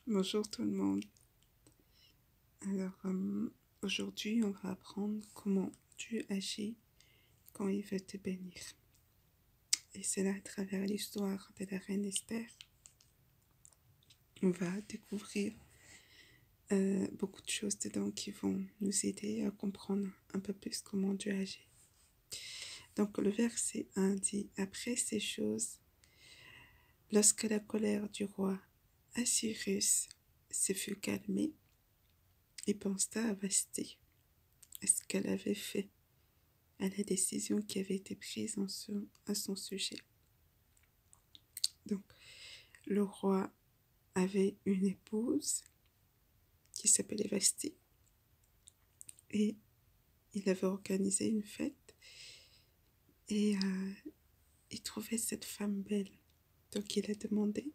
Bonjour tout le monde. Alors, aujourd'hui, on va apprendre comment Dieu agit quand il veut te bénir. Et c'est là, à travers l'histoire de la reine Esther, on va découvrir beaucoup de choses dedans qui vont nous aider à comprendre un peu plus comment Dieu agit. Donc, le verset 1 dit « Après ces choses, lorsque la colère du roi Assyrus se fut calmée, il pensa à Vasthi, à ce qu'elle avait fait, à la décision qui avait été prise à son sujet. » Donc, le roi avait une épouse qui s'appelait Vasthi et il avait organisé une fête et il trouvait cette femme belle. Donc, il a demandé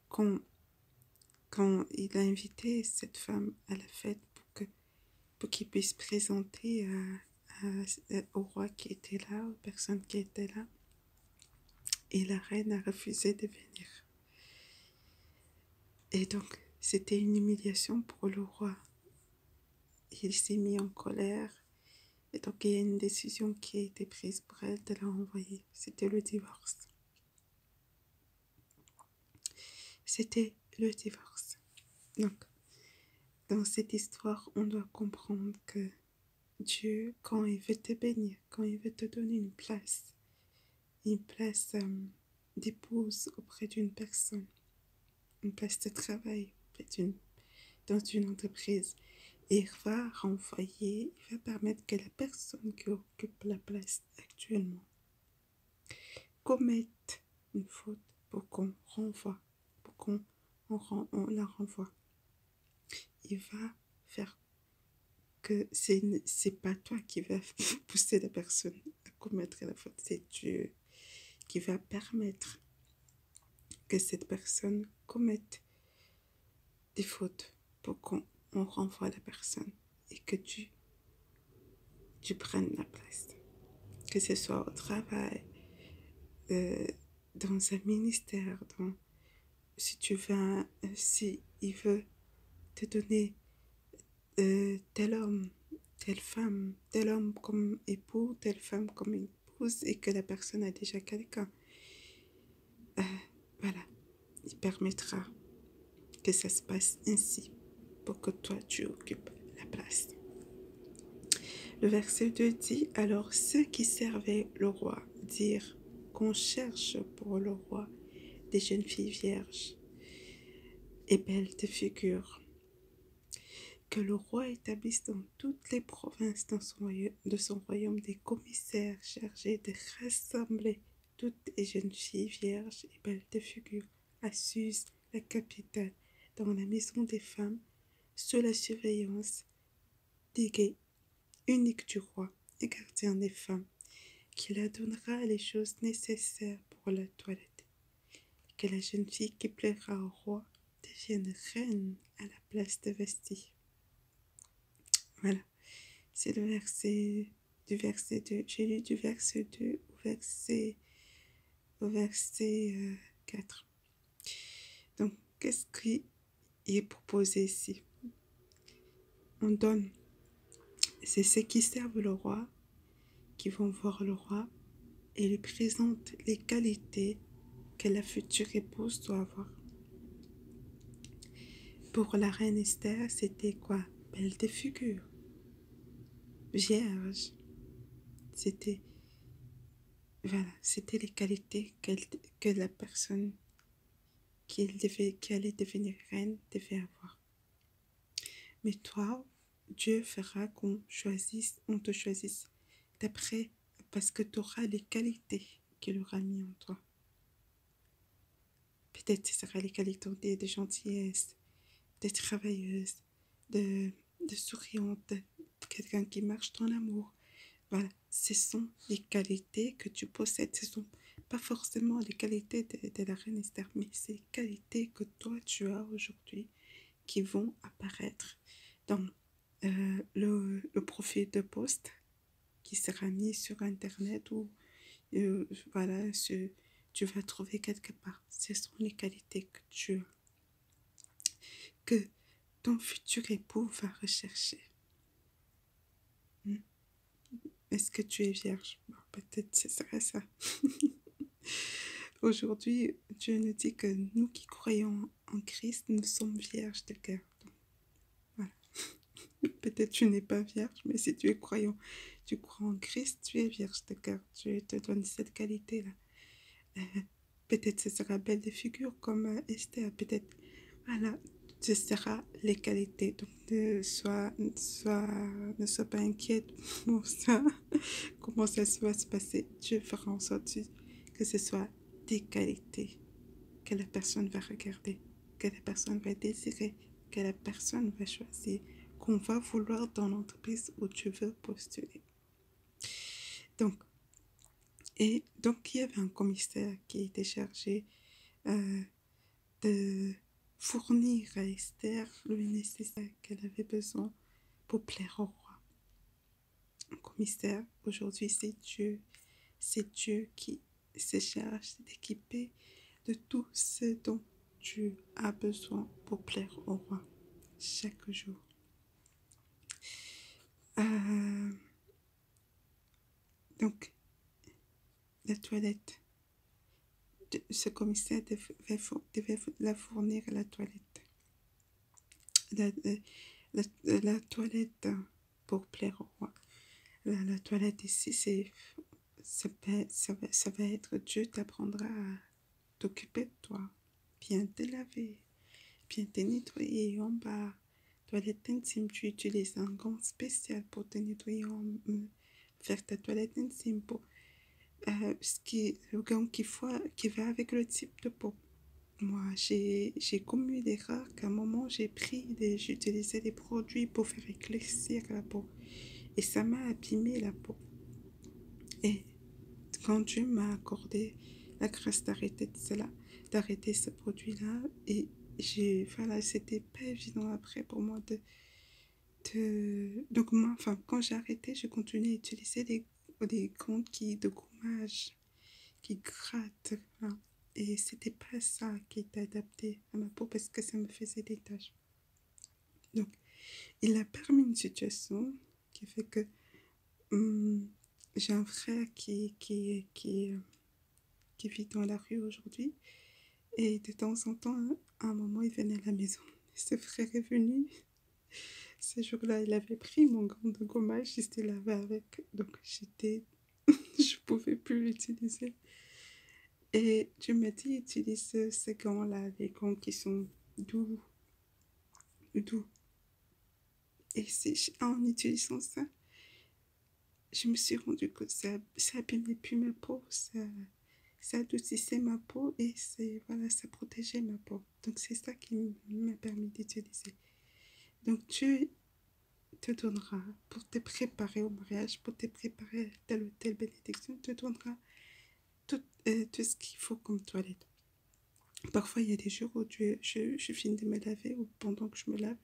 quand il a invité cette femme à la fête pour qu'il puisse présenter au roi qui était là, aux personnes qui étaient là. Et la reine a refusé de venir. Et donc, c'était une humiliation pour le roi. Il s'est mis en colère. Et donc, il y a une décision qui a été prise pour elle de la renvoyer. C'était le divorce. C'était le divorce. Donc, dans cette histoire, on doit comprendre que Dieu, quand il veut te bénir, quand il veut te donner une place d'épouse auprès d'une personne, une place de travail dans une entreprise, et il va renvoyer, il va permettre que la personne qui occupe la place actuellement commette une faute pour qu'on renvoie, pour on la renvoie. Il va faire que c'est pas toi qui va pousser la personne à commettre la faute, c'est Dieu qui va permettre que cette personne commette des fautes pour qu'on renvoie la personne et que tu prennes la place. Que ce soit au travail, dans un ministère, si tu veux, si il veut te donner tel homme, telle femme, tel homme comme époux, telle femme comme épouse, et que la personne a déjà quelqu'un, voilà, il permettra que ça se passe ainsi pour que toi tu occupes la place. Le verset 2 dit « Alors ceux qui servaient le roi dirent qu'on cherche pour le roi des jeunes filles vierges et belles de figure, que le roi établisse dans toutes les provinces de son royaume des commissaires chargés de rassembler toutes les jeunes filles vierges et belles de figure à Suse, la capitale, dans la maison des femmes, sous la surveillance des guets unique du roi et gardien des femmes, qui leur donnera les choses nécessaires pour la toilette. Que la jeune fille qui plaira au roi devienne reine à la place de Vasthi. » Voilà, c'est le verset du verset 2. J'ai lu du verset 2 au verset 4. Donc, qu'est-ce qui est proposé ici? On donne, c'est ceux qui servent le roi, qui vont voir le roi et lui présentent les qualités que la future épouse doit avoir. Pour la reine Esther, c'était quoi? Belle de figure, vierge. C'était, voilà, c'était les qualités que la personne qui allait devenir reine devait avoir. Mais toi, Dieu fera on te choisisse d'après, parce que tu auras les qualités qu'il aura mis en toi. Peut-être ce sera les qualités de gentillesse, de travailleuse, de souriante, quelqu'un qui marche dans l'amour. Voilà, ce sont les qualités que tu possèdes. Ce ne sont pas forcément les qualités de la reine Esther, mais c'est les qualités que toi tu as aujourd'hui qui vont apparaître dans le profil de poste qui sera mis sur Internet ou voilà, tu vas trouver quelque part. Ce sont les qualités que tu as. que ton futur époux va rechercher. Hmm. Est-ce que tu es vierge? Bon, peut-être ce serait ça. Aujourd'hui, Dieu nous dit que nous qui croyons en Christ, nous sommes vierges de cœur. Donc, voilà. Peut-être tu n'es pas vierge, mais si tu es croyant, tu crois en Christ, tu es vierge de cœur. Dieu te donne cette qualité-là. Euh, Peut-être ce sera belle de figure comme Esther. Peut-être, voilà, ce sera les qualités. Donc, ne sois pas inquiète pour ça. Comment ça va se passer? Dieu fera en sorte que ce soit des qualités que la personne va regarder, que la personne va désirer, que la personne va choisir, qu'on va vouloir dans l'entreprise où tu veux postuler. Donc, il y avait un commissaire qui était chargé de fournir à Esther le nécessaire qu'elle avait besoin pour plaire au roi. Un commissaire, aujourd'hui, c'est Dieu. C'est Dieu qui se charge d'équiper de tout ce dont tu as besoin pour plaire au roi chaque jour. Donc, la toilette. Ce commissaire devait la fournir à la toilette. La toilette pour plaire au roi. La toilette ici, ça va être Dieu t'apprendra à t'occuper de toi, bien te laver, bien te nettoyer en bas. Toilette intime, tu utilises un gant spécial pour te nettoyer, faire ta toilette intime, pour le gant qui va avec le type de peau. Moi, j'ai commis l'erreur qu'à un moment, j'ai utilisé des produits pour faire éclaircir la peau. Et ça m'a abîmé la peau. Et quand Dieu m'a accordé la grâce d'arrêter cela, d'arrêter ce produit-là, et voilà, c'était pas évident après pour moi donc moi, enfin, quand j'ai arrêté, je continuais à utiliser des gants de gommage, qui grattent, voilà. Et c'était pas ça qui était adapté à ma peau parce que ça me faisait des taches. Donc, il a permis une situation qui fait que j'ai un frère qui vit dans la rue aujourd'hui. Et de temps en temps, à un moment, il venait à la maison. Ce frère est venu. Ce jour-là, il avait pris mon gant de gommage. Il s'était lavé avec. Donc, je pouvais plus l'utiliser. Et tu m'as dit, utilise ces gants-là, les gants qui sont doux. Doux. Et en utilisant ça, je me suis rendu compte que ça abîmait plus ma peau. Ça adoucissait ma peau et voilà, ça protégeait ma peau. Donc, c'est ça qui m'a permis d'utiliser. Donc, Dieu te donnera, pour te préparer au mariage, pour te préparer à telle ou telle bénédiction, te donnera tout ce qu'il faut comme toilette. Parfois, il y a des jours où je finis de me laver ou pendant que je me lave,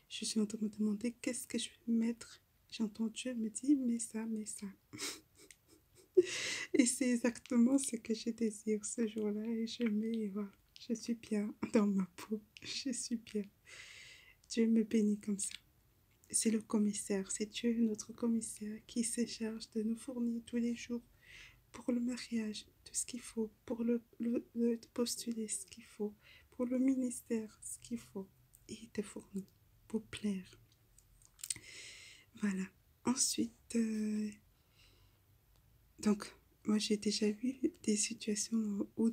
je suis en train de me demander qu'est-ce que je vais mettre. J'entends Dieu me dire, mets ça, mets ça. Et c'est exactement ce que je désire ce jour-là. Et je mets, et voilà, je suis bien dans ma peau. Je suis bien. Dieu me bénit comme ça. C'est le commissaire, c'est Dieu, notre commissaire, qui se charge de nous fournir tous les jours pour le mariage tout ce qu'il faut, pour le postuler ce qu'il faut, pour le ministère ce qu'il faut. Et il te fournit pour plaire. Voilà. Ensuite, donc, moi j'ai déjà vu des situations où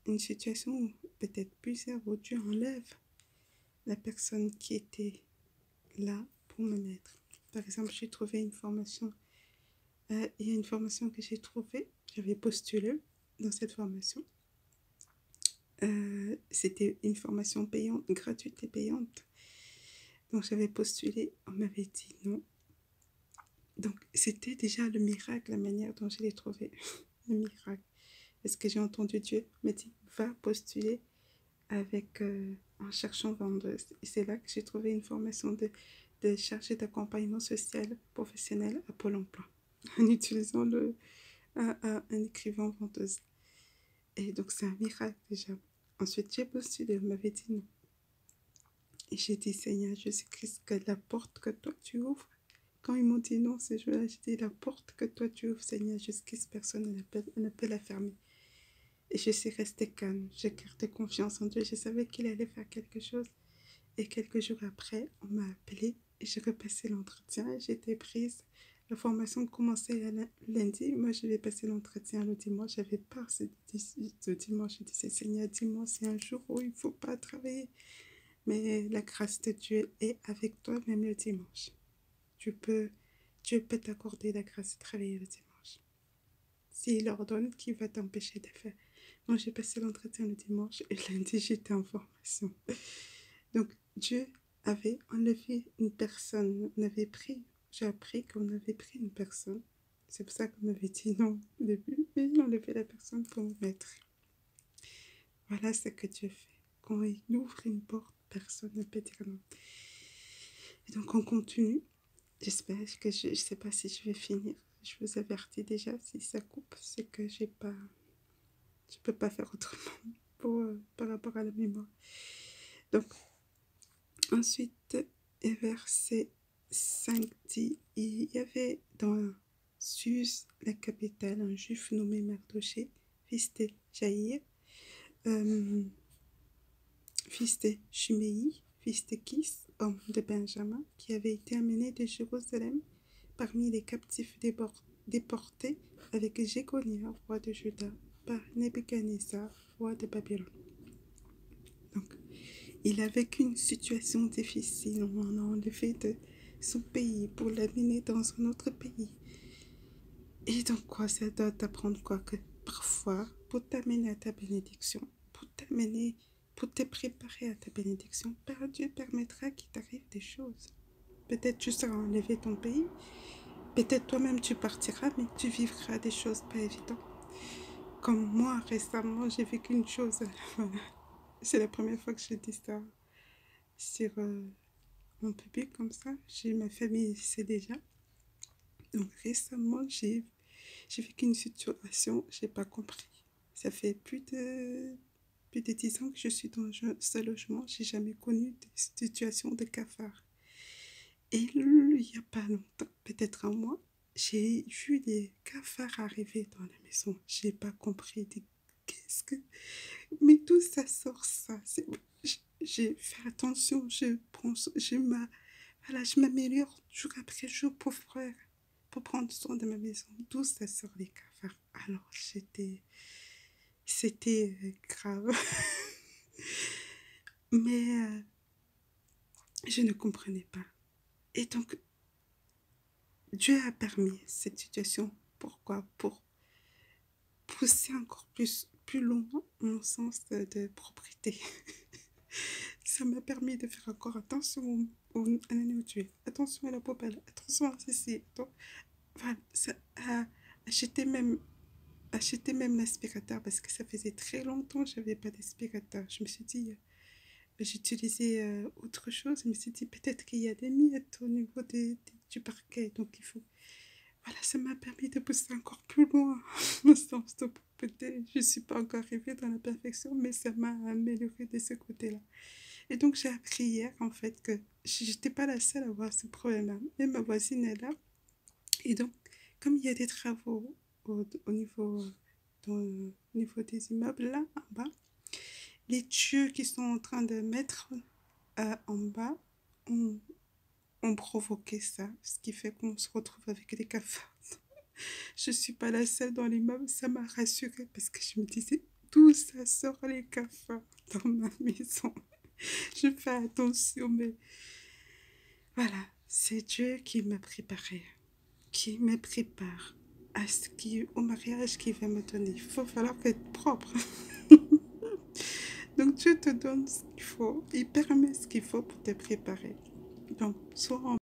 une situation où peut-être plusieurs, où Dieu enlève la personne qui était là pour me mettre. Par exemple, j'ai trouvé une formation. Il y a une formation que j'ai trouvée. J'avais postulé dans cette formation. C'était une formation payante, gratuite et payante. Donc, j'avais postulé. On m'avait dit non. Donc, c'était déjà le miracle, la manière dont je l'ai trouvé. Le miracle. Parce que j'ai entendu Dieu me dire, va postuler en cherchant vendeuse. Et c'est là que j'ai trouvé une formation de chargée d'accompagnement social professionnel à Pôle emploi, en utilisant un écrivain vendeuse. Et donc, c'est un miracle déjà. Ensuite, j'ai postulé, on m'avait dit non. Et j'ai dit, Seigneur Jésus-Christ, que la porte que toi tu ouvres, quand ils m'ont dit non ce jour-là, j'ai dit, la porte que toi tu ouvres, Seigneur Jésus-Christ, personne ne peut la fermer. Et je suis restée calme, j'ai gardé confiance en Dieu, je savais qu'il allait faire quelque chose. Et quelques jours après, on m'a appelée et j'ai repassé l'entretien et j'étais prise. La formation commençait lundi, moi je vais passer l'entretien le dimanche, j'avais peur ce dimanche, je disais, Seigneur, dis-moi, c'est un jour où il ne faut pas travailler. Mais la grâce de Dieu est avec toi même le dimanche. Dieu peut t'accorder la grâce de travailler le dimanche. S'il ordonne, qui va t'empêcher de faire? Moi, j'ai passé l'entretien le dimanche et lundi, j'étais en formation. Donc, Dieu avait enlevé une personne. J'ai appris qu'on avait pris une personne. C'est pour ça qu'on m'avait dit non au début. Mais il a enlevé la personne pour me mettre. Voilà ce que Dieu fait. Quand il ouvre une porte, personne ne peut dire non. Et donc, on continue. J'espère que je ne sais pas si je vais finir. Je vous avertis déjà, si ça coupe, c'est que je ne peux pas faire autrement par rapport à la mémoire. Donc, ensuite, verset 5 dit, il y avait dans Suse, la capitale, un juif nommé Mardoché, fils de Jaïr, fils de Chiméi, fils de Kis, homme de Benjamin, qui avait été amené de Jérusalem parmi les captifs déportés avec Jéconia, roi de Juda, par Nebuchadnezzar, roi de Babylone. Donc, il a vécu une situation difficile. On l'a enlevé de son pays pour l'amener dans un autre pays. Et donc, quoi, ça doit t'apprendre quoi? Que parfois, pour t'amener à ta bénédiction, pour te préparer à ta bénédiction, Dieu permettra qu'il t'arrive des choses. Peut-être tu seras enlevé de ton pays, peut-être toi-même tu partiras, mais tu vivras des choses pas évidentes. Comme moi, récemment, j'ai vécu une chose. C'est la première fois que je dis ça sur mon public comme ça. Ma famille sait déjà. Donc récemment, j'ai vécu une situation, je n'ai pas compris. Ça fait plus de 10 ans que je suis dans ce logement. Je n'ai jamais connu de situation de cafard. Et il n'y a pas longtemps, peut-être un mois, j'ai vu des cafards arriver dans la maison. Je n'ai pas compris. Qu'est-ce que... Mais tout ça sort ça. J'ai fait attention. Je m'améliore jour après jour pour prendre soin de ma maison. D'où ça sort les cafards. Alors c'était grave. Mais je ne comprenais pas. Et donc, Dieu a permis cette situation. Pourquoi? Pour pousser encore plus loin mon sens de propriété. Ça m'a permis de faire encore attention à la nourriture, attention à la poubelle, attention à ceci. Donc, voilà, acheter même l'aspirateur parce que ça faisait très longtemps que je n'avais pas d'aspirateur. Je me suis dit, j'utilisais autre chose. Je me suis dit, peut-être qu'il y a des miettes au niveau du parquet. Donc, il faut... Voilà, ça m'a permis de pousser encore plus loin mon sens de propreté. Je ne suis pas encore arrivée dans la perfection, mais ça m'a améliorée de ce côté-là. Et donc, j'ai appris hier, en fait, que je n'étais pas la seule à avoir ce problème-là. Et ma voisine est là. Et donc, comme il y a des travaux au niveau des immeubles, là, en bas, les tuyaux qui sont en train de mettre en bas ont provoqué ça, ce qui fait qu'on se retrouve avec des cafards. Je ne suis pas la seule dans l'immeuble, ça m'a rassurée parce que je me disais, d'où ça sort les cafards dans ma maison? Je fais attention, mais voilà, c'est Dieu qui m'a préparé, qui me prépare au mariage qu'il va me donner. Il faut falloir être propre. Donc Dieu te donne ce qu'il faut, il permet ce qu'il faut pour te préparer. Donc, sois en